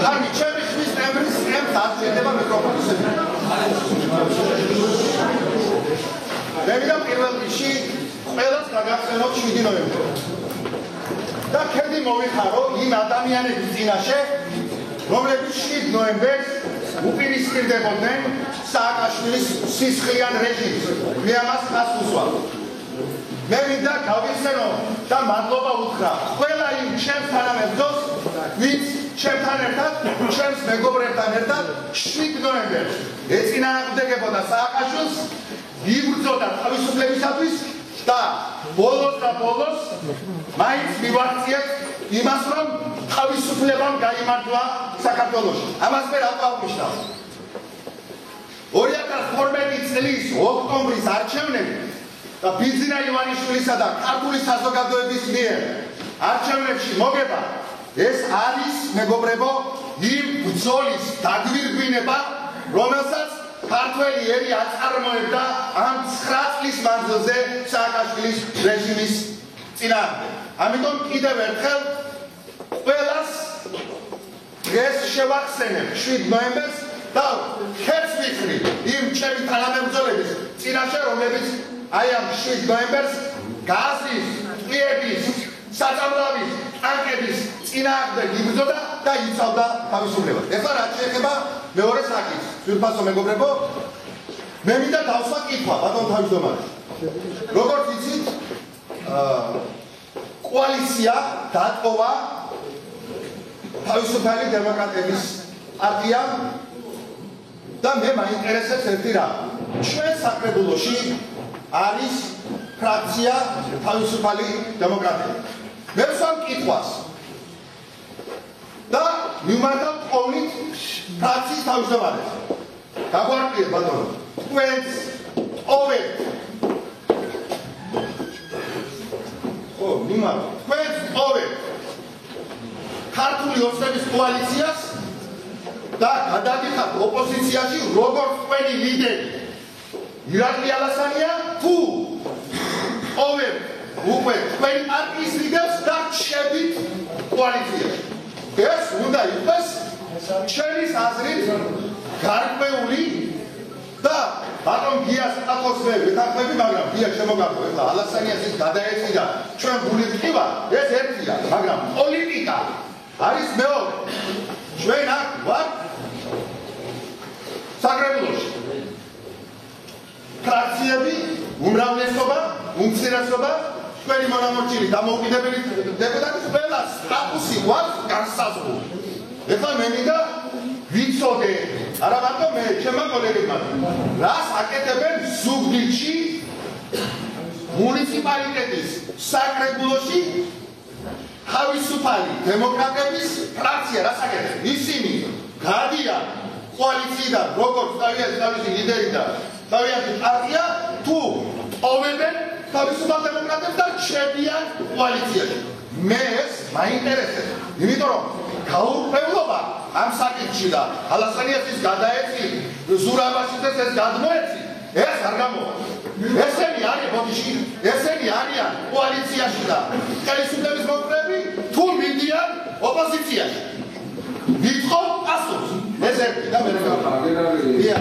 Ani, ჩემი ხმის ტემბრის ტემპს აღჭირდება მიკროფონის. მე ვიდა პირველ რიგში ყველას გაგახსენოთ 7 ნოემბერი. და ქედი მოვიხარო იმ ადამიანების წინაშე, რომლებიც 7 ნოემბერს უპირისპირდებოდნენ სააკაშვილის სისხლიან რეჟიმს. მე ამას ხას ვუსვამ. მე ვიდა გავიხსენო და მადლობა უთხრა ყველა იმ ჩემს თანამებრძოლს, ვინც ჩემთან ერთად, ჩემს მეგობრებთან ერთად 7 ნოემბერს ეწინააღმდეგებოდა სააკაშვილს, იბრძოდა თავისუფლებისათვის და ბოლოს და ბოლოს მაინც მივაღწიეთ იმას, რომ თავისუფლებამ გაიმარჯვა საქართველოში. ამას მე რატო აღნიშნავს? 2012 წლის ოქტომბრის არჩევნები და ბიძინა ივანიშვილისა და ქართული საზოგადოების მიერ არჩევნებში მოგება ეს არის მეგობრებო იმ ბრძოლის დაგვირგვინება, რომელსაც ქართველი ერი აწარმოებდა ამ 9 წლის მანძილზე სააკაშვილის რეჟიმის წინააღმდეგ. ამიტომ კიდევ ერთხელ ყველას დღეს შევახსენებ 7 ნოემბერს და ხერხს ვიხრი იმ ჩემი თანამებრძოლების წინაშე, რომლებიც აი ამ 7 ნოემბერს გაზის, ტყვიების, საწამლავის, ტანკების წინააღმდეგ იბრძოდა და იცავდა თავისუფლებას. ეხლა რაც შეეხება მეორე საკითხს, ძვირფასო მეგობრებო, მე მინდა დავსვა კითხვა ბატონ თავმჯდომარე. როგორც იცით, კოალიცია დატოვა თავისუფალი დემოკრატების პარტიამ და მე მაინტერესებს ერთი რამ. ჩვენ საკრებულოში არის ფრაქცია თავისუფალი დემოკრატები. მე ვსვამ კითხვას და მივმართავ ყოვლით ფრაქციის თავმჯდომარეს. გაგვარკვიეთ ბატონო, თქვენს ოვეთ თქვენს ოვეთ ქართული ოცნების კოალიციას და გადაგიხართ ოპოზიციაში როგორც თქვენი ლიდერი ირაკლი ალასანია თუ ოვეთ უკვე თქვენი პარტიის ლიდერს და შევით კოალიციაში. ეს უნდა იყოს ჩემი აზრით გარკვეული და ბატონ გიას ყავს მე ვეთანხმები, მაგრამ გია შემოგაგო ეხლა ალასანიას ის გადაეწირა ჩვენ გული ვიყვა, ეს ერთია, მაგრამ პოლიტიკა არის მეორე. ჩვენ აქ ვართ საკრებულოში. ფრაქციები, უმრავლესობა, უმცირესობა, თქვენი მონამორჩილი დამოუკიდებელი დეპუტატის ყველა სტატუსი გვაქვს განსაზღვრული. ეხლა მე მინდა ვიცოდე, არა მარტო მე, ჩემმა კოლეგებმა, რას აკეთებენ ზუგდიდში მუნიციპალიტეტის საკრებულოში თავისუფალი დემოკრატების ფრაქცია, რას აკეთებს? ისინი გადიან კოალიციიდან, როგორც თავისი ლიდერი და თავიანთი პარტია, თუ ტოვებენ თავისუფალ დემოკრატებს და შედიან კოალიციაში. მე ეს მაინტერესებს, იმიტომ რომ გაურკვევლობა ამ საკითხში და ალასანიას ის გადაეცი, ზურაბაშიძეს ეს გადმოეცი, ეს არ გამოვა. ესენი არის ბოდიში, ესენი არიან კოალიციაში და ხელისუფლების მომხრეები თუ მიდიან ოპოზიციაში. ვიტყობ პასუხს. ეს ერთი და მე გავაკეთე.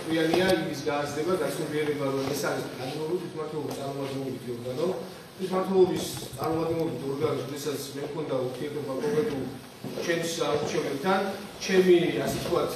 ქვიანია იმის გააზრება დასრულება, რომ ეს არის განმავლობის თვითმმართველობის წარმომადგენლობით ორგანო. თვითმმართველობის წარმომადგენლობით ორგანოს, როდესაც მე მქონდა ურთიერთობა კონკრეტულ ჩემს არჩევნებთან, ჩემი ასე ვთქვათ,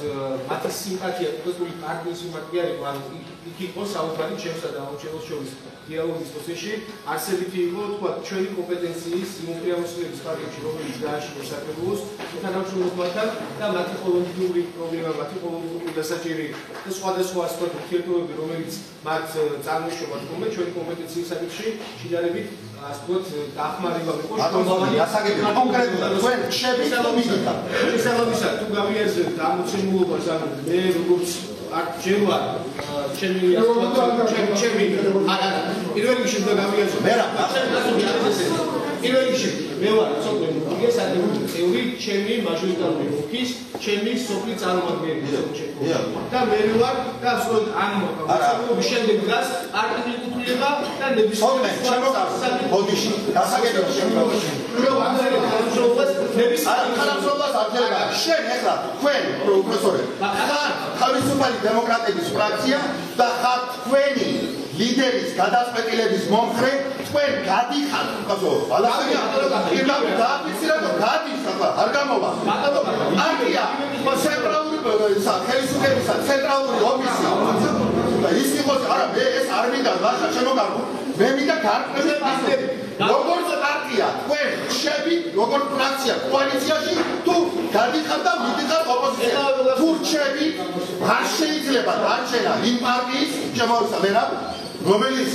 მათი სიმპათია, კონკრეტული პარტიის სიმპათია იყო, ანუ იქ იყო საუბარი ჩემსა და ამჩევლს შორის დიალოგის პროცესში, არსებითი იყო, თქვათ, ჩვენი კომპეტენციის იმ უმრავლესობის პარტიებში, რომელიც გააშიფოს საკრებულოს, თანამშრომლობასთან და მათი პოლიტიკური პრობლემა, მათი პოლიტიკური დასაჭერი და სხვადასხვა ასე ვთქვათ, ურთიერთობები, რომელიც მათ წარმოიშობათ ხოლმე ჩვენი კომპეტენციის საკითხში, შედარებით ასე ვთქვათ, დახმარება იყო გასაგებია კონკრეტულად თქვენ შესაბამისად თუ გავიაზრებთ ამოცემულობას, ანუ მე როგორც აქ ჯერვა ჩემი ასე ვთქვათ, ჩემი პირველ რიგში უნდა გავიაზრო მე რა პირველ რიგში მე ვარ სოფლის მუქის ადმინისტრაციული წევრი, ჩემი მაჟორიტარული ოლქის, ჩემი სოფლის წარმომადგენელი და მე ვარ და სწორედ ამ მოსახლეობის შემდეგ დგას არტიკლი კუთვნილება და ნებისმიერ ბოდიში გასაგებია შემოგავშენ. რომ ამ თანამშრომლობას აღწერება შენ ეხლა თქვენ პროფესორები ხარ თავისუფალი დემოკრატების ფრაქცია და ხარ თქვენი ლიდერის გადაწყვეტილების მომხრე თქვენ გადიხართ უკაცო ალახია პირდაპირ დააფიქსირა და გადის ახლა არ გამოვა პარტია ცენტრალური ხელისუფლებისა ცენტრალური ოფისი და ის იყოს არა მე ეს არ მინდა ლაშა შემოგარგო მე მინდა გარკვეული როგორც პარტია თქვენ რჩები როგორც ფრაქცია კოალიციაში თუ გადიხართ და მიდიხართ ოპოზიციაში თუ რჩები არ შეიძლება დარჩენა იმ პარტიის შემოვიდა მე რა რომელიც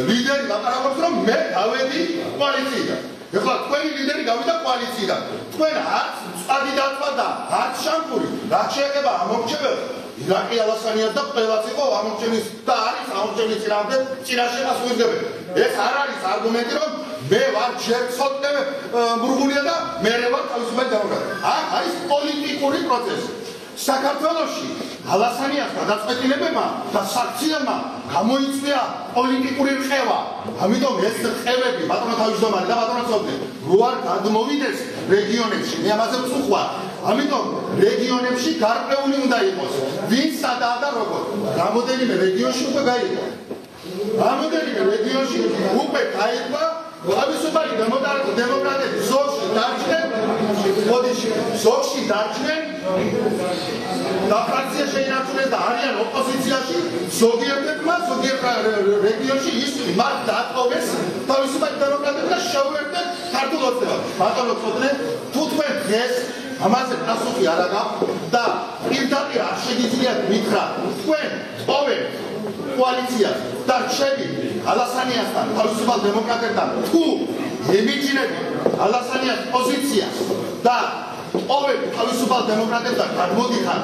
ლიდერი ლაპარაკობს რომ მე გავედი კოალიციიდან. ეხლა თქვენი ლიდერი გავიდა კოალიციიდან. თქვენ არც წადი დაწვა არც შამპური. რა შეიძლება ამორჩეველ ირაყი ალასანიას და ყველაც იყო ამორჩევის და არის ამორჩევის წინაშე ასუძებელი. ეს არ არის არგუმენტი რომ მე ვარ ჯერ ცოტნე მრგულია და მე ვარ თავისუფალი დემოკრატი. აქ არის პოლიტიკური პროცესი. საქართველოში ალასანიას გადაწყვეტილებებმა და საქციელმა გამოიწვია პოლიტიკური რხევა. ამიტომ ეს რხევები ბატონო თავმჯდომარე და ბატონო ცოდნე რო არ გადმოვიდეს რეგიონებში, მე ამაზე ვწუხარ. ამიტომ რეგიონებში გარკვეული უნდა იყოს. ვინ სადაა და როგორ. რამოდენიმე რეგიონში უკვე გაიყო. რამოდენიმე რეგიონში უკვე გაიყო თავისუფალი დემოკრატები ზოგში დარჩნენ, ზოგში დარჩნენ და ფრაქცია შეინარჩუნეს და არიან ოპოზიციაში, ზოგიერთმა ზოგიერთ რეგიონში ის მათ დატოვეს თავისუფალი დემოკრატები და შეუერთდნენ ქართულ ოცნებას. ბატონო ცოდნე, თუ თქვენ დღეს ამაზე პასუხი არ აგაქვთ და პირდაპირ არ შეგიძლიათ მითხრათ, თქვენ ტოვებთ კოალიციას და რჩები ალასანიასთან თავისუფალ დემოკრატებთან თუ ემიჯნები ალასანიას პოზიციას და ტოვებთ თავისუფალ დემოკრატებთან გადმოდიხარ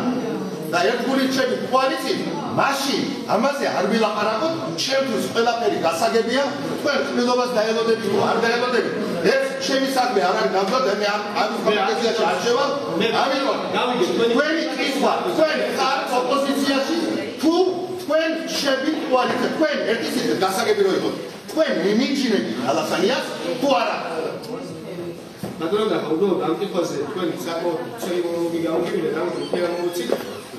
და ერთგული რჩები კოალიციით მაშინ ამაზე არ ვილაპარაკოთ ჩემთვის ყველაფერი გასაგებია თქვენ ყრილობას დაელოდებით თუ არ დაელოდებით ეს ჩემი საქმე არ არის გამბა მე ამის კომპეტენციაში არ შევალ ამიტომ თქვენი კითხვა თქვენ ხართ ოპოზიციაში თუ თქვენ შევით კოალიცია თქვენ ერთი სიტყვით გასაგები რო იყო თქვენ იმიჯნები ალასანიას თუ არა ბატონო და უბრალოდ ამ კითხვაზე თქვენ საკმაოდ ცელი მონოლოგი გამოგივიდა და თქვენ მოვიცით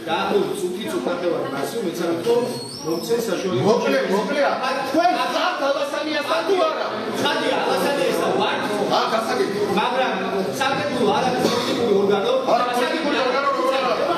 და წუთი წუთნახევარი მასი მეცადე რომ მომცეს საშუალება მოკლეა თქვენ ხართ ალასანიასთან თუ არა ხარდია ალასანიასთან ვარ გასაგები მაგრამ საკეთო არ არის პოლიტიკური ორგანო პოლიტიკური ორგანო როგორ არა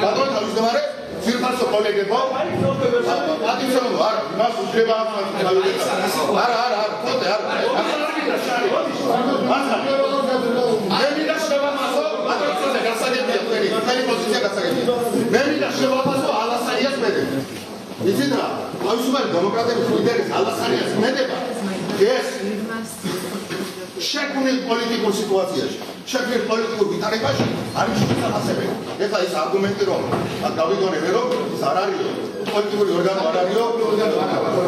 ბატონო თავმჯდომარე ძირფასო კოლეგებო პატივსაცემ არ მას უძრება არა ხოთე არ გინდა შარი მე მინდა შევაფასო ბატონო ცოტა გასაგებია თქვენი პოზიცია გასაგებია მე მინდა შევაფასო ალასანიას მედება იცით რა თავისუფალი დემოკრატების ლიდერის ალასანიას მედება ეს შექმნილ პოლიტიკურ სიტუაციაში შექმნილ პოლიტიკურ ვითარებაში არის შესაძლებელი. ეხლა ის არგუმენტი რომ გავიგონებ რომ ის არ არის პოლიტიკური ორგანო არ არისო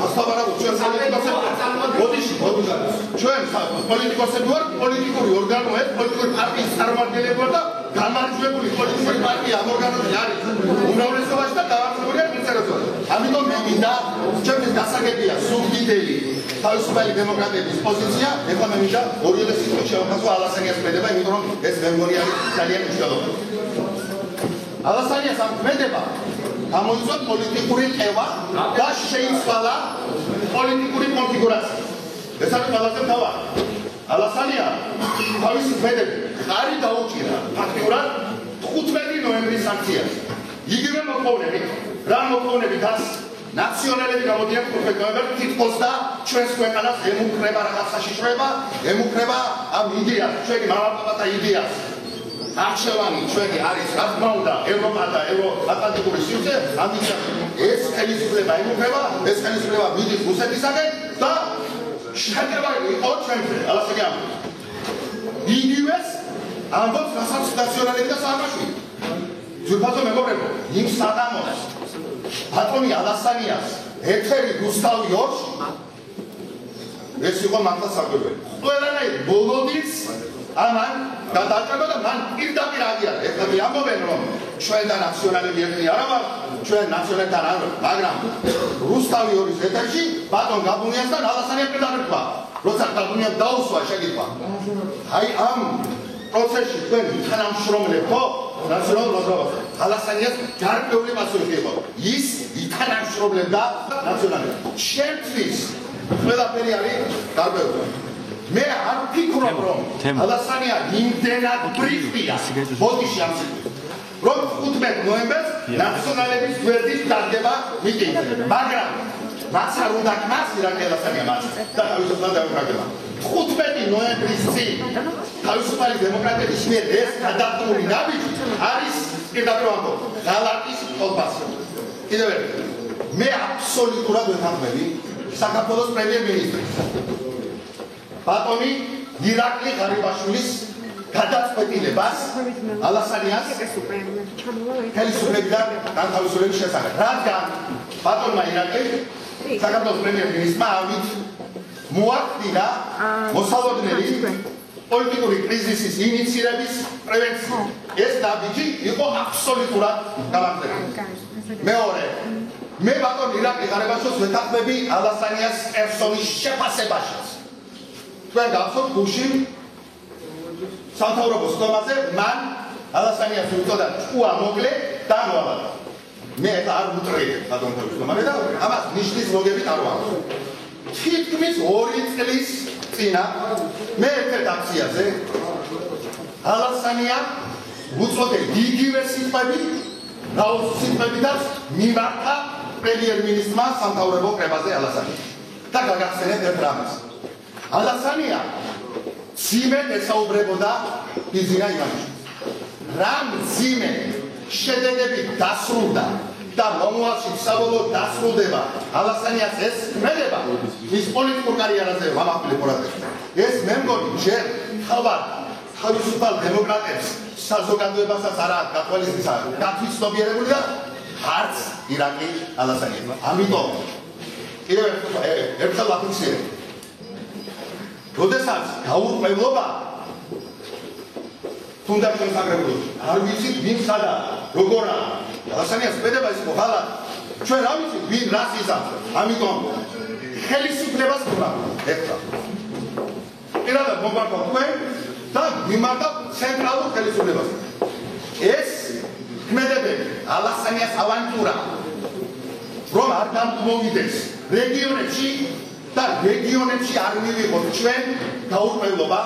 ასაბარაკო ჩვენ ჩვენ პოლიტიკოსები ვართ პოლიტიკური ორგანოები პოლიტიკური პარტიის წარმომადგენლები და გამარჯვებული პოლიტიკური პარტია ამ ორგანოებში არის უმრავლესობაში და გაარკვევლია მიწეროზე. ამიტომ მე მინდა ჩემთვის გასაგებია სუბდიდელი თავისუფალი დემოკრატების პოზიცია, ეხლა მე მინდა ორივე სიტყვით შევაფასო ალასანიას მედება, იმიტომ რომ ეს მე მგონი არის ძალიან მნიშვნელოვანი. ალასანიას ამ მედება გამოიწვია პოლიტიკური ყევა და შეიცვალა პოლიტიკური კონფიგურაცია. ეს არის ყველაზე მთავარი. ალასანია თავის მედები ხარი დაუჭირა ფაქტიურად 15 ნოემბრის აქციას. იგივე მოყოლები, რა მოყოლები დას ნაციონალები გამოდიან 15 ნოემბერს თითქოს და ჩვენს ქვეყანას ემუქრება რაღაც საშიშროება, ემუქრება ამ იდეას, ჩვენი მამაკაცთა იდეას. არჩევანი ჩვენი არის რა თქმა უნდა ევროპა და ევროატლანტიკური სივრცე, ამიტომ ეს ხელისუფლება ემუქრება, ეს ხელისუფლება მიდის რუსეთისაკენ და შეტევა იყო ჩემზე, ალასაკი ამბობს. იგივეს ამბობს რასაც ნაციონალები და საამაშვილი. ძვირფასო მეგობრებო, იმ საგამოს ბატონი ალასანიას ეთერი გუსტავი ორში ეს იყო მართლა საკვირველი. ყველანაირი ბოლოდის ამან გადაჭრა და მან პირდაპირ აღიარა. ეხლა ამბობენ რომ ჩვენ და ნაციონალები ერთნი არა ვართ, ჩვენ ნაციონალებთან არ ვართ, მაგრამ რუსთავი ორის ეთერში ბატონ გაბუნიასთან ალასანია პირდაპირ თქვა. როცა გაბუნიამ დაუსვა შეკითხვა. აი ამ პროცესში თქვენ თანამშრომლებთ ხო? ნაციონალურ მოძრაობას. ალასანიას გარკვეული პასუხი იყო. ის ითანამშრომლებდა ნაციონალებს. ჩემთვის ყველაფერი არის გარკვეული. მე არ ვფიქრობ რომ ალასანია იმდენად ბრიფია ბოდიში ამ სიტყვით რომ 15 ნოემბერს ნაციონალების გვერდით დადგება მიტინგი მაგრამ რაც არ უნდა მას ირაკლი ალასანია მას და თავისუფლად დემოკრატია 15 ნოემბრის წინ თავისუფალი დემოკრატების მიერ ეს გადადგმული ნაბიჯი არის პირდაპირ ამბობ ღალატის ხოლბასი კიდევ ერთხელ მე აბსოლუტურად ვეთანხმები საქართველოს პრემიერ-მინისტრის ბატონი ირაკლი ღარიბაშვილის გადაწყვეტილებას ალასანიას ხელისუფლებიდან განთავისუფლების შესახებ. რადგან ბატონმა ირაკლი საქართველოს პრემიერ-მინისტრმა ამით მოახდინა მოსალოდნელი პოლიტიკური კრიზისის ინიციირების პრევენცია. ეს ნაბიჯი იყო აბსოლუტურად გამართლებული. მეორე მე ბატონ ირაკლი ღარიბაშვილს ვეთანხმები ალასანიას პერსონის შეფასებაშიც. თქვენ გახსოვთ გუშინ სამთავრობო სტომაზე მან ალასანიას უწოდა ჭკუა მოკლე და მოაბადა. მე არ ვუტრიებ ბატონთა სტომაზე და ამას ნიშნის მოგებით არ ვარ. თითქმის 2 წლის წინა მე ერთ აქციაზე ალასანია უწოდე იგივე სიტყვები და მიმართა პრემიერ-მინისტრმა სამთავრობო კრებაზე ალასანია და გაგახსენეთ ერთ რამეს. ალასანია ძიმედ ესაუბრებოდა ბიზინა ივანიშვილს. რამ ძიმედ შედეგები დასრულდა და მომავალში საბოლოოდ დასრულდება ალასანიას ეს ქმედება მის პოლიტიკურ კარიერაზე ვამაყვილებ ყურადღებას. ეს მე მგონი ჯერ ხალხ თავისუფალ დემოკრატებს საზოგადოებასაც არა გათვითცნობიერებული და არც ირაკლი ალასანია. ამიტომ კიდევ ერთხელ ვაფიქსირებ როდესაც გაურკვევლობა თუნდაც ჩვენ საკრებულოში არ ვიცით ვინ სადა როგორა ალასანიას ქმედება ის მოხალა ჩვენ რა ვიცით ვინ რას იზამს ამიტომ ხელისუფლებას გვაქვს ეხლა პირადად მოგვარქვა თქვენ და მიმართა ცენტრალურ ხელისუფლებას ეს ქმედებები ალასანიას ავანტურა რომ არ დამოვიდეს რეგიონებში და რეგიონებში არ მივიღოთ ჩვენ გაურკვევლობა,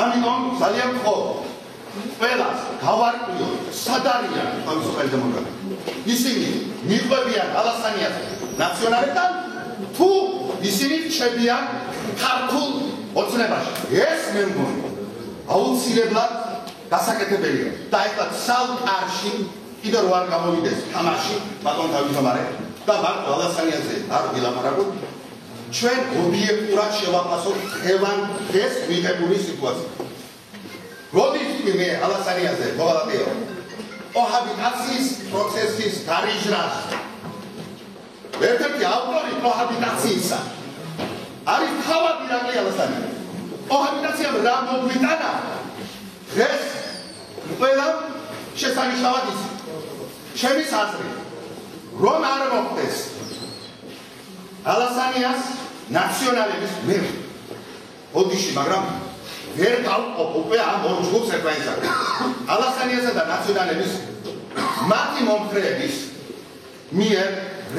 ამიტომ ძალიან მხოლოდ ყველას გავარკვიოთ სად არიან თავისუფალი დემოკრატები. ისინი მიყვებიან ალასანიას ნაციონალებთან თუ ისინი რჩებიან ქართულ ოცნებაში. ეს მე მგონი აუცილებლად დასაკეთებელია და ეხლა ცალკარში კიდევ არ გამოვიდეს თამაში ბატონ თავმჯდომარე და მარტო ალასანიაზე არ ვილაპარაკოთ ჩვენ ობიექტურად შევაფასოთ დღეს მიღებული სიტუაცია. როდის თქვი მე ალასანიაზე მოღალატეო კოჰაბიტაციის პროცესის გარიჟრას ერთ-ერთი ავტორი კოჰაბიტაციისა არის თავად ირაკლი ალასანია. კოჰაბიტაციამ რა მოგვიტანა დღეს ყველა შესანიშნავად იცი. ჩემი აზრით რომ არ მოხდეს ალასანიას ნაციონალების მიერ ოდიში, მაგრამ ვერ გავყოფ უკვე ამ ორ ჯგუფს ერთმანეთსა. ალასანიასა და ნაციონალების მათი მომხრეების მიერ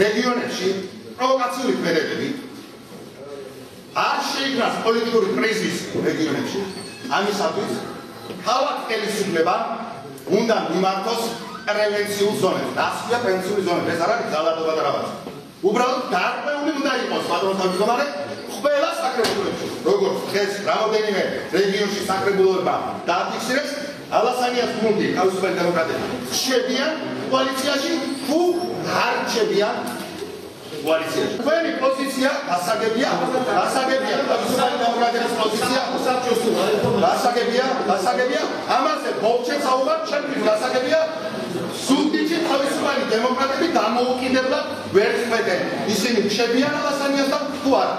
რეგიონებში პროვოკაციული ქმედებები არ შეიქმნას პოლიტიკური კრიზისი რეგიონებში. ამისათვის თავად ხელისუფლება უნდა მიმართოს პრევენციულ ზონებს. დასვია პრევენციული ზონები. ეს არ არის ძალადობა და რაღაც. უბრალოდ გარკვეული უნდა იყოს ბატონ თავმჯდომარე ყველა საკრებულოში. როგორც დღეს რამოდენიმე რეგიონში საკრებულოება დააფიქსირეს, ალასანიას გუნდი თავისუფალი დემოკრატები რჩებიან კოალიციაში თუ არ რჩებიან კოალიციაში. Თქვენი პოზიცია გასაგებია, თავისუფალი დემოკრატიის პოზიცია. გასაგებია, ამაზე ბოლჩე საუბარ, ჩემთვის გასაგებია. სულ-დიჩი თავისუფალი დემოკრატები დამოუკიდებლად ვერ ხვდნენ. ისინი ხდებიან ალასანიას და თუ არა.